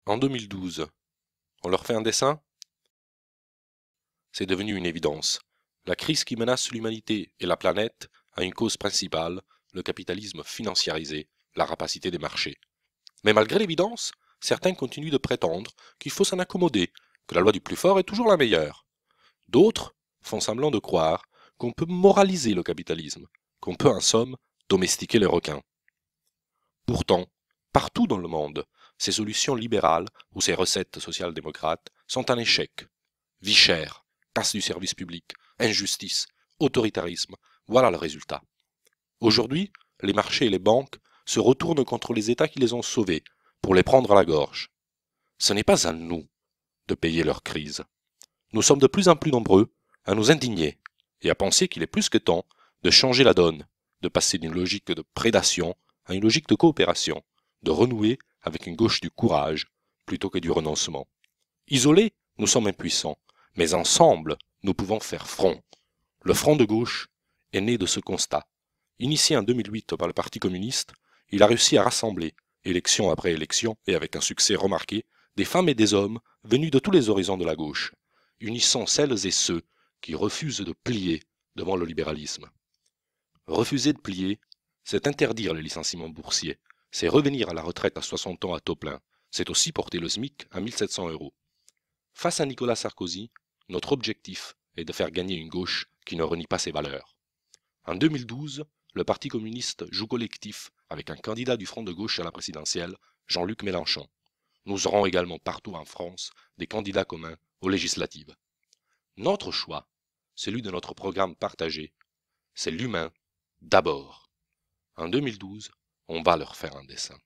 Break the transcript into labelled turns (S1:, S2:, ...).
S1: En 2012, on leur fait un dessin? C'est devenu une évidence. La crise qui menace l'humanité et la planète a une cause principale, le capitalisme financiarisé, la rapacité des marchés. Mais malgré l'évidence, certains continuent de prétendre qu'il faut s'en accommoder, que la loi du plus fort est toujours la meilleure. D'autres font semblant de croire qu'on peut moraliser le capitalisme, qu'on peut en somme domestiquer les requins. Pourtant, partout dans le monde, ces solutions libérales ou ces recettes social-démocrates sont un échec. Vie chère, casse du service public, injustice, autoritarisme, voilà le résultat. Aujourd'hui, les marchés et les banques se retournent contre les États qui les ont sauvés pour les prendre à la gorge. Ce n'est pas à nous de payer leur crise. Nous sommes de plus en plus nombreux à nous indigner et à penser qu'il est plus que temps de changer la donne, de passer d'une logique de prédation à une logique de coopération, de renouer avec une gauche du courage plutôt que du renoncement. Isolés, nous sommes impuissants, mais ensemble, nous pouvons faire front. Le Front de gauche est né de ce constat. Initié en 2008 par le Parti communiste, il a réussi à rassembler, élection après élection et avec un succès remarqué, des femmes et des hommes venus de tous les horizons de la gauche, unissant celles et ceux qui refusent de plier devant le libéralisme. Refuser de plier, c'est interdire le licenciement boursier, c'est revenir à la retraite à 60 ans à taux plein, c'est aussi porter le SMIC à 1700 €. Face à Nicolas Sarkozy, notre objectif est de faire gagner une gauche qui ne renie pas ses valeurs. En 2012, le Parti communiste joue collectif avec un candidat du Front de gauche à la présidentielle, Jean-Luc Mélenchon. Nous aurons également partout en France des candidats communs aux législatives. Notre choix, celui de notre programme partagé, c'est l'humain d'abord. En 2012, on va leur faire un dessin.